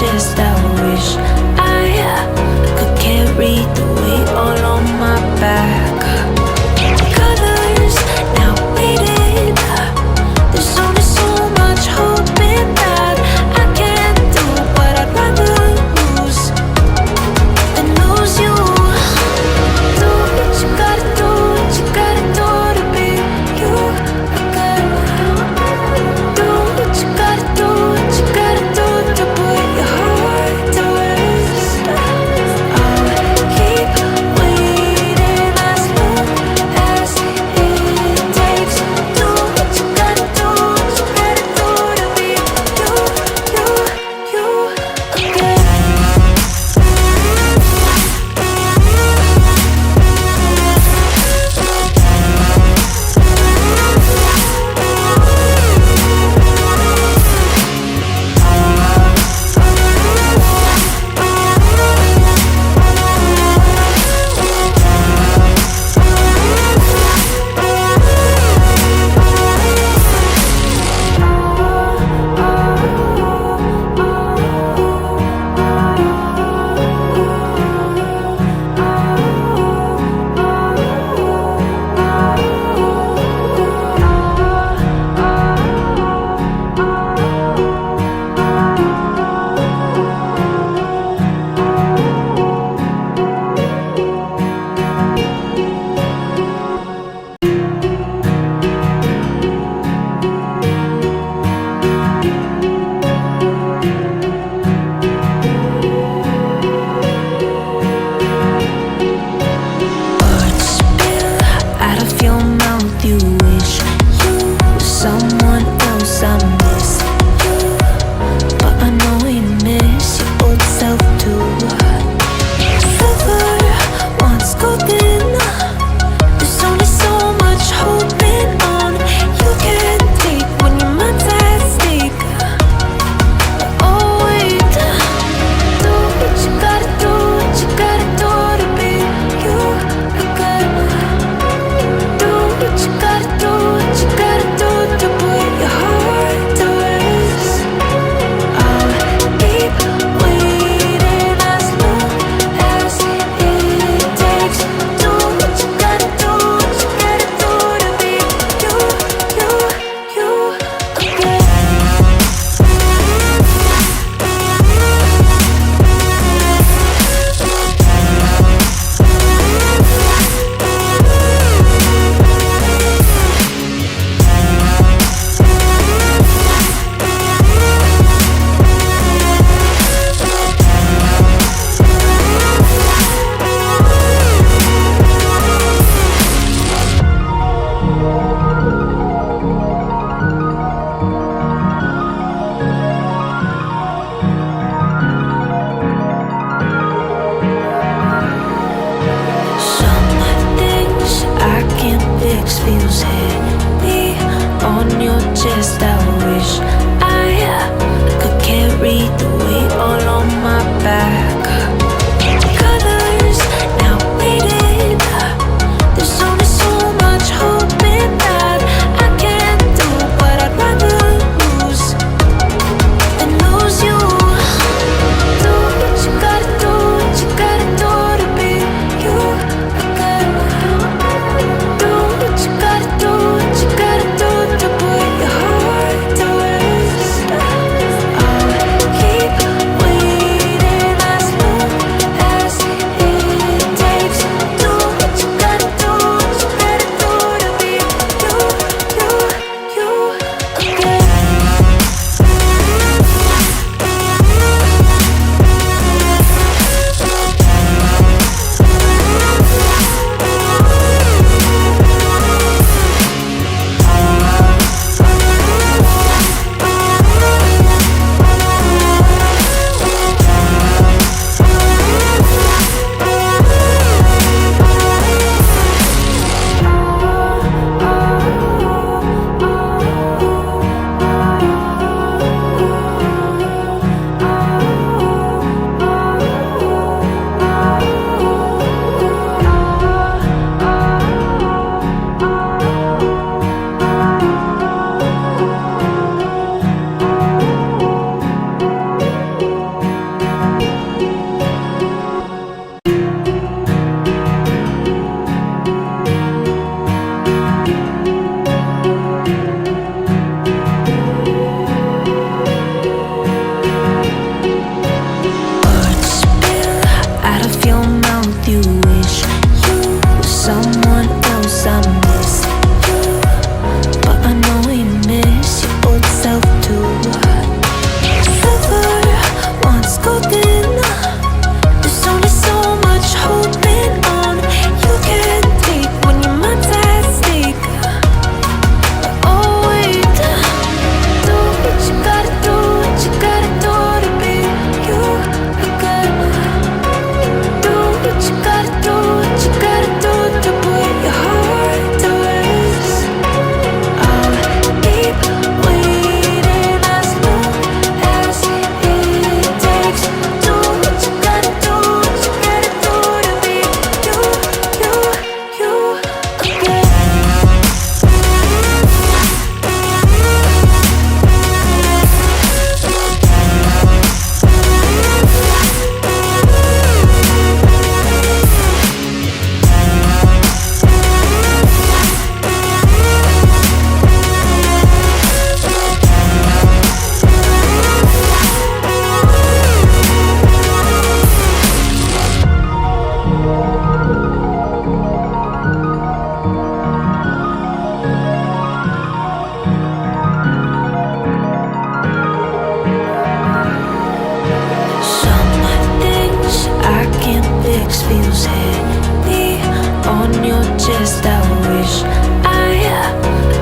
chest. I wish I could carry the weight all on my back. Colors now faded. There's only so much hoping that I can do, but I'd rather lose than lose you. Do what you gotta do, what you gotta do to be you again. Do what you gotta do, what you gotta do to put your heart to rest. I'll keep waiting as long as it takes. Do what you gotta do, what you gotta do to be you again. Words spill out of your mouth. You wish you were someone else. I miss you, but I know you miss your old self too. Silver once golden. There's only so much holding on. You can't take when your mind's at stake. Oh wait, do what you gotta do, what you gotta do to be you again. Do what you gotta do, what you gotta do to put your heart to rest. I'll keep waiting as long as it takes. Do what you gotta do, what you gotta do to be you again. Some things I can't fix feels heavy on your chest. I wish I could carry the weight all on my back. Colors now faded. There's only so much hoping that I can do, but I'd rather lose than lose you. Do what you gotta do, what you gotta do to be you again. Do what you gotta do, what you gotta do to put your heart feels heavy on your chest. I wish I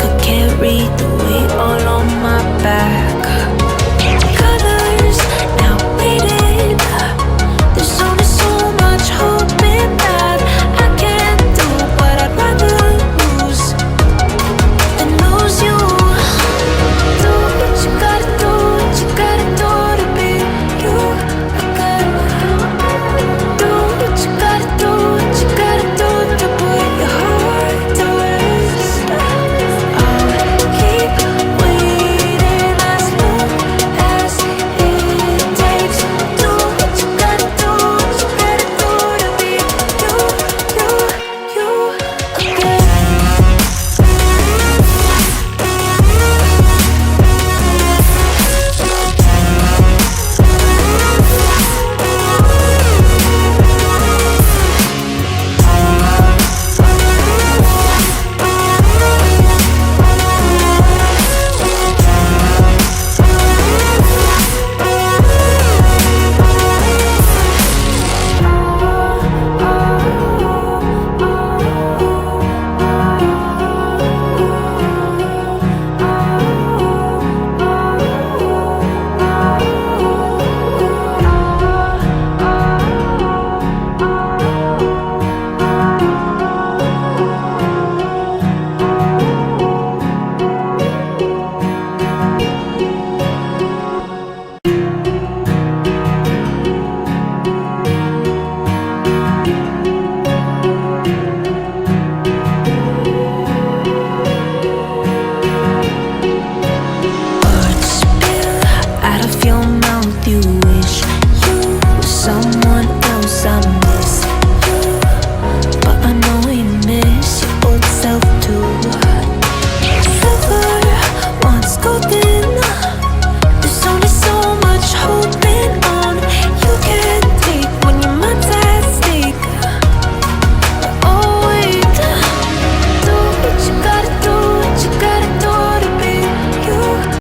could carry the weight all on my back.